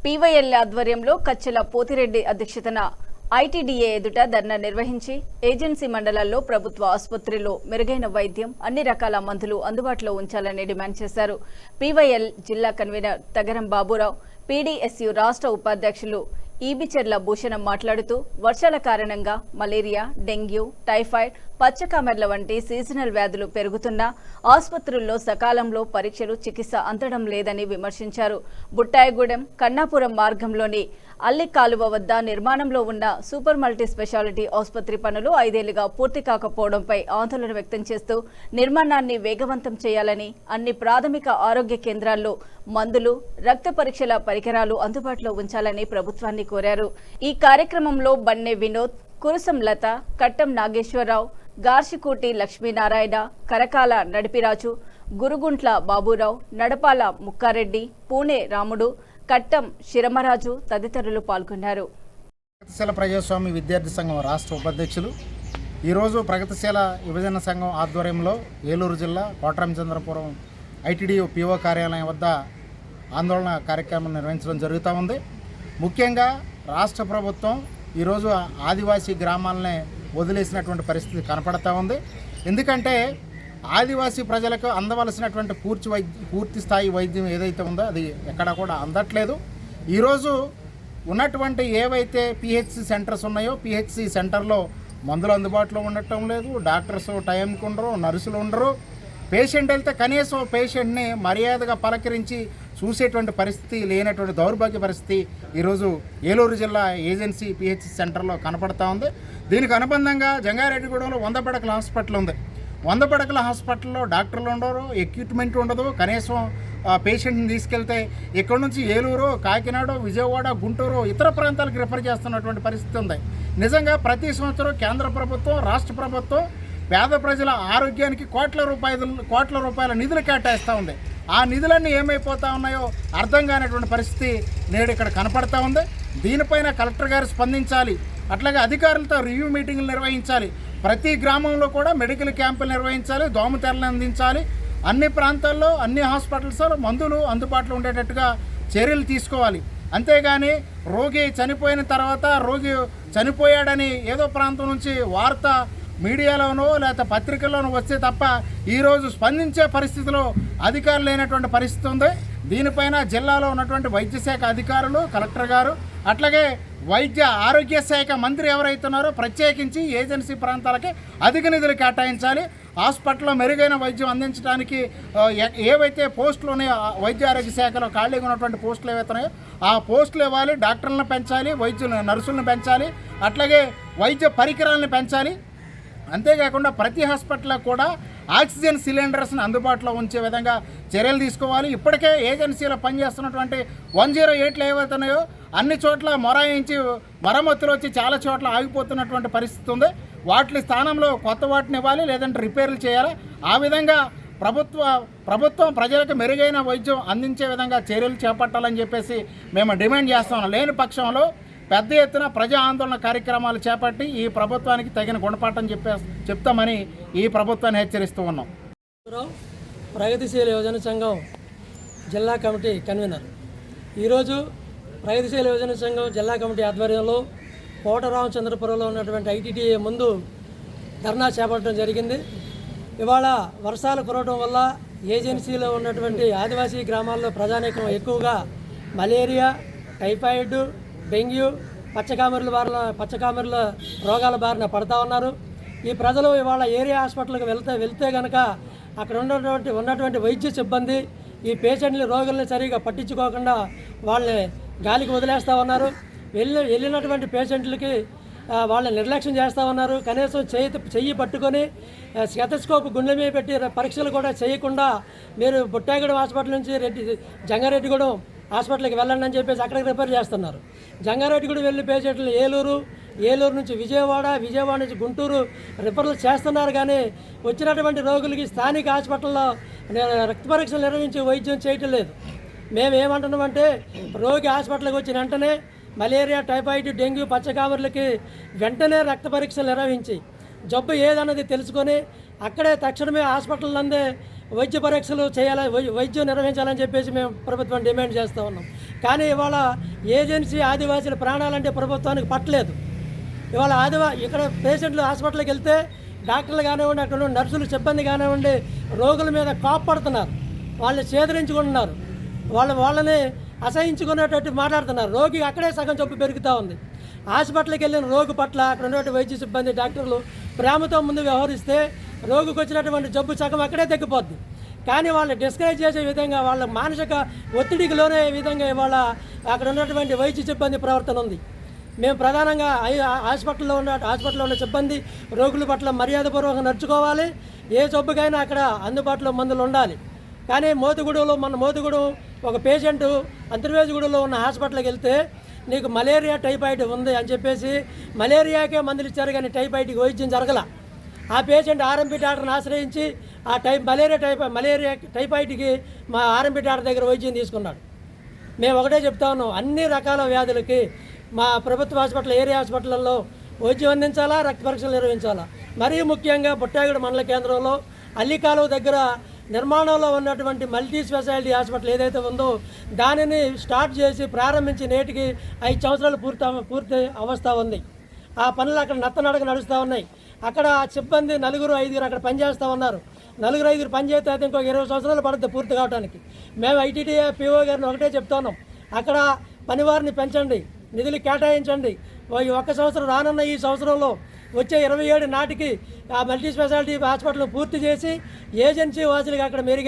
PYL ఆధ్వర్యంలో కచ్చెల పోతిరెడ్డి అధ్యక్షతన ITDA ఎదుట ధర్నా నిర్వహించి ఏజెన్సీ మండలాల్లో ప్రభుత్వ ఆసుపత్రిలో మెరుగైన వైద్యం, అన్ని రకాల మందులు అందుబాటులో ఉంచాలని డిమాండ్ చేశారు. పీవైఎల్ జిల్లా కన్వీనర్ తగరం బాబురావు, పీడీఎస్యు రాష్ట్ర ఉపాధ్యక్షులు ఈబిచెర్ల భూషణం మాట్లాడుతూ వర్షాల కారణంగా మలేరియా, డెంగ్యూ, టైఫాయిడ్, పచ్చకామెర్ల వంటి సీజనల్ వ్యాధులు పెరుగుతున్నా ఆసుపత్రుల్లో సకాలంలో పరీక్షలు, చికిత్స అందడం లేదని విమర్శించారు. బుట్టాయిగూడెం కన్నాపురం మార్గంలోని అల్లి కాలువ వద్ద నిర్మాణంలో ఉన్న సూపర్ మల్టీ స్పెషాలిటీ ఆసుపత్రి పనులు 5 ఏళ్లుగా పూర్తి కాకపోవడంపై ఆందోళన వ్యక్తం చేస్తూ నిర్మాణాన్ని వేగవంతం చేయాలని, అన్ని ప్రాథమిక ఆరోగ్య కేంద్రాల్లో మందులు, రక్త పరీక్షల పరికరాలు అందుబాటులో ఉంచాలని ప్రభుత్వాన్ని కోరారు. ఈ కార్యక్రమంలో బన్నె వినోద్, కురుసం లత, కట్టం నాగేశ్వరరావు, గార్షికోటి లక్ష్మీనారాయణ, కరకాల నడిపిరాజు, గురుగుంట్ల బాబురావు, నడపాల ముక్కారెడ్డి, పూణె రాముడు, కట్టం శిరమరాజు తదితరులు పాల్గొన్నారు. ప్రగతిశీల ప్రజాస్వామ్య విద్యార్థి సంఘం రాష్ట్ర ఉపాధ్యక్షులు ఈరోజు ప్రగతిశీల యువజన సంఘం ఆధ్వర్యంలో ఏలూరు జిల్లా కోటరామచంద్రపురం ఐటీడీఓ పీఓ కార్యాలయం వద్ద ఆందోళన కార్యక్రమం నిర్వహించడం జరుగుతూ ఉంది. ముఖ్యంగా రాష్ట్ర ప్రభుత్వం ఈరోజు ఆదివాసీ గ్రామాలనే వదిలేసినటువంటి పరిస్థితి కనపడతా ఉంది. ఎందుకంటే ఆదివాసీ ప్రజలకు అందవలసినటువంటి పూర్తి స్థాయి వైద్యం ఏదైతే ఉందో అది ఎక్కడా కూడా అందట్లేదు. ఈరోజు ఉన్నటువంటి ఏవైతే పిహెచ్సి సెంటర్స్ ఉన్నాయో పిహెచ్సి సెంటర్లో మందులు అందుబాటులో ఉండటం లేదు, డాక్టర్స్ టైంకి ఉండరు, నర్సులు ఉండరు. పేషెంట్ వెళ్తే కనీసం పేషెంట్ని మర్యాదగా పలకరించి చూసేటువంటి పరిస్థితి లేనటువంటి దౌర్భాగ్య పరిస్థితి ఈరోజు ఏలూరు జిల్లా ఏజెన్సీ పిహెచ్సి సెంటర్లో కనపడతా ఉంది. దీనికి అనుబంధంగా జంగారెడ్డిగూడెంలో 100 పడకల హాస్పిటల్ ఉంది. 100 పడకల హాస్పిటల్లో డాక్టర్లు ఉండరు, ఎక్విప్మెంట్ ఉండదు. కనీసం పేషెంట్ని తీసుకెళ్తే ఇక్కడ నుంచి ఏలూరు, కాకినాడ, విజయవాడ, గుంటూరు, ఇతర ప్రాంతాలకు రిఫర్ చేస్తున్నటువంటి పరిస్థితి ఉంది. నిజంగా ప్రతి సంవత్సరం కేంద్ర ప్రభుత్వం, రాష్ట్ర ప్రభుత్వం పేద ప్రజల ఆరోగ్యానికి కోట్ల రూపాయల నిధులు కేటాయిస్తూ ఉంది. ఆ నిధులన్నీ ఏమైపోతా ఉన్నాయో అర్థం కానటువంటి పరిస్థితి నేడు ఇక్కడ కనపడతా ఉంది. దీనిపైన కలెక్టర్ గారు స్పందించాలి. అట్లాగే అధికారులతో రివ్యూ మీటింగ్లు నిర్వహించాలి. ప్రతి గ్రామంలో కూడా మెడికల్ క్యాంపులు నిర్వహించాలి, దోమతెరలు అందించాలి. అన్ని ప్రాంతాల్లో, అన్ని హాస్పిటల్స్లో మందులు అందుబాటులో ఉండేటట్టుగా చర్యలు తీసుకోవాలి. అంతేగాని రోగి చనిపోయిన తర్వాత రోగి చనిపోయాడని ఏదో ప్రాంతం నుంచి వార్త మీడియాలోనో లేకపోతే పత్రికల్లోనో వస్తే తప్ప ఈరోజు స్పందించే పరిస్థితిలో అధికారులు లేనటువంటి పరిస్థితి ఉంది. దీనిపైన జిల్లాలో ఉన్నటువంటి వైద్య శాఖ అధికారులు, కలెక్టర్ గారు, అట్లాగే వైద్య ఆరోగ్య శాఖ మంత్రి ఎవరైతున్నారో ప్రత్యేకించి ఏజెన్సీ ప్రాంతాలకి అధిక నిధులు కేటాయించాలి. హాస్పిటల్లో మెరుగైన వైద్యం అందించడానికి ఏవైతే పోస్టులు ఉన్నాయో వైద్య ఆరోగ్య శాఖలో ఖాళీగా ఉన్నటువంటి పోస్టులు ఏవైతున్నాయో ఆ పోస్టులు ఇవ్వాలి. డాక్టర్లను పెంచాలి, నర్సులను పెంచాలి, అట్లాగే వైద్య పరికరాలను పెంచాలి. అంతేకాకుండా ప్రతి హాస్పిటల్లో కూడా ఆక్సిజన్ సిలిండర్స్ని అందుబాటులో ఉంచే విధంగా చర్యలు తీసుకోవాలి. ఇప్పటికే ఏజెన్సీలో పనిచేస్తున్నటువంటి 108 ఏవైతున్నాయో అన్ని చోట్ల మొరాయించి మరమ్మతులు వచ్చి చాలా చోట్ల ఆగిపోతున్నటువంటి పరిస్థితి ఉంది. వాటి స్థానంలో కొత్త వాటిని ఇవ్వాలి, లేదంటే రిపేర్లు చేయాలి. ఆ విధంగా ప్రభుత్వం ప్రజలకు మెరుగైన వైద్యం అందించే విధంగా చర్యలు చేపట్టాలని చెప్పేసి మేము డిమాండ్ చేస్తున్నాం. లేని పక్షంలో పెద్ద ఎత్తున ప్రజా ఆందోళన కార్యక్రమాలు చేపట్టి ఈ ప్రభుత్వానికి తగిన గుణపాఠం చెప్తామని ఈ ప్రభుత్వాన్ని హెచ్చరిస్తూ ఉన్నాం. ప్రగతిశీల యువజన సంఘం జిల్లా కమిటీ కన్వీనర్. ఈరోజు ప్రగతిశీల యువజన సంఘం జిల్లా కమిటీ ఆధ్వర్యంలో కోటరామచంద్రపురంలో ఉన్నటువంటి ఐటీడీఏ ముందు ధర్నా చేపట్టడం జరిగింది. ఇవాళ వర్షాలు కురవడం వల్ల ఏజెన్సీలో ఉన్నటువంటి ఆదివాసీ గ్రామాల్లో ప్రజానీకం ఎక్కువగా మలేరియా, టైఫాయిడ్, డెంగ్యూ, పచ్చకామెర్ల రోగాల బారిన పడతా ఉన్నారు. ఈ ప్రజలు ఇవాళ ఏరియా హాస్పిటల్కి వెళ్తే కనుక అక్కడ ఉన్నటువంటి వైద్య సిబ్బంది ఈ పేషెంట్ని, రోగుల్ని సరిగా పట్టించుకోకుండా వాళ్ళని గాలికి వదిలేస్తూ ఉన్నారు. వెళ్ళినటువంటి పేషెంట్లకి వాళ్ళని నిర్లక్ష్యం చేస్తూ ఉన్నారు. కనీసం చెయ్యి పట్టుకొని స్టెథోస్కోప్ గుండె మీద పెట్టి పరీక్షలు కూడా చేయకుండా మీరు బుట్టాయిగూడెం హాస్పిటల్ నుంచి జంగారెడ్డిగూడెం హాస్పిటల్కి వెళ్ళండి అని చెప్పేసి అక్కడికి రిఫర్ చేస్తున్నారు. జంగారెడ్డిగూడెం వెళ్ళి పేషెంట్లు ఏలూరు నుంచి విజయవాడ నుంచి గుంటూరు రిఫర్లు చేస్తున్నారు. కానీ వచ్చినటువంటి రోగులకి స్థానిక హాస్పిటల్లో రక్త పరీక్షలు నిర్వహించి వైద్యం చేయటం లేదు. మేము ఏమంటున్నామంటే రోగి హాస్పిటల్కి వచ్చిన వెంటనే మలేరియా, టైఫాయిడ్, డెంగ్యూ, పచ్చకామెర్లకి వెంటనే రక్త పరీక్షలు నిర్వహించి జబ్బు ఏదన్నది తెలుసుకొని అక్కడే తక్షణమే హాస్పిటల్ నందే వైద్య పరీక్షలు చేయాలి, వైద్యం నిర్వహించాలని చెప్పేసి మేము ప్రభుత్వం డిమాండ్ చేస్తూ ఉన్నాం. కానీ ఇవాళ ఏజెన్సీ ఆదివాసీల ప్రాణాలంటే ప్రభుత్వానికి పట్టలేదు. ఇవాళ ఇక్కడ పేషెంట్లు హాస్పిటల్కి వెళ్తే డాక్టర్లు కానివ్వండి, అక్కడ ఉన్న నర్సులు సిబ్బంది కానివ్వండి, రోగుల మీద కాపాడుతున్నారు, వాళ్ళని చేదరించుకుంటున్నారు, వాళ్ళని అసహించుకునేటట్టు మాట్లాడుతున్నారు. రోగి అక్కడే సగం జబ్బు పెరుగుతూ ఉంది. హాస్పిటల్కి వెళ్ళిన రోగి పట్ల అక్కడ ఉన్నటువంటి వైద్య సిబ్బంది డాక్టర్లు ప్రేమతో ముందు వ్యవహరిస్తే రోగికి వచ్చినటువంటి జబ్బు సగం అక్కడే తగ్గిపోద్ది. కానీ వాళ్ళు డిస్కరేజ్ చేసే విధంగా, వాళ్ళ మానసిక ఒత్తిడికి లోనే విధంగా ఇవాళ అక్కడ ఉన్నటువంటి వైద్య సిబ్బంది ప్రవర్తన ఉంది. మేము ప్రధానంగా హాస్పిటల్లో ఉన్న సిబ్బంది రోగుల పట్ల మర్యాదపూర్వకంగా నడుచుకోవాలి. ఏ జబ్బుకైనా అక్కడ అందుబాటులో మందులు ఉండాలి. కానీ మోతుగూడెం ఒక పేషెంటు అంతర్వేదిగూడెంలో ఉన్న హాస్పిటల్కి వెళ్తే నీకు మలేరియా టైఫాయిడ్ ఉంది అని చెప్పేసి మలేరియాకే మందులు ఇచ్చారు, కానీ టైఫాయిడ్కి వైద్యం జరగల. ఆ పేషెంట్ ఆర్ఎంపీ డాక్టర్ని ఆశ్రయించి ఆ మలేరియా టైఫాయిడ్కి మా ఆర్ఎంపీ డాక్టర్ దగ్గర వైద్యం తీసుకున్నాడు. మేము ఒకటే చెప్తా ఉన్నాం, అన్ని రకాల వ్యాధులకి మా ప్రభుత్వ హాస్పిటల్, ఏరియా హాస్పిటల్లో వైద్యం అందించాలా, రక్త పరీక్షలు నిర్వహించాలా. మరీ ముఖ్యంగా బుట్టాయిగూడ మండల కేంద్రంలో అల్లికాలువ దగ్గర నిర్మాణంలో ఉన్నటువంటి మల్టీ స్పెషాలిటీ హాస్పిటల్ ఏదైతే ఉందో దానిని స్టార్ట్ చేసి ప్రారంభించి నేటికి 5 సంవత్సరాలు పూర్తి అవస్థ ఉంది. ఆ పనులు అక్కడ నత్తనడక నడుస్తూ ఉన్నాయి. అక్కడ సిబ్బంది 4-5 అక్కడ పనిచేస్తూ ఉన్నారు. 4-5 పనిచేస్తే అయితే ఇంకొక 20 సంవత్సరాలు పడుతుంది పూర్తి కావడానికి. మేము ఐటీడీఏ పిఓ గారిని ఒకటే చెప్తున్నాం, అక్కడ పనివారిని పెంచండి, నిధులు కేటాయించండి. ఈ 1 సంవత్సరం రానున్న ఈ సంవత్సరంలో వచ్చే 27 నాటికి ఆ మల్టీ స్పెషాలిటీ హాస్పిటల్ పూర్తి చేసి ఏజెన్సీ వాసులకి అక్కడ మెరుగు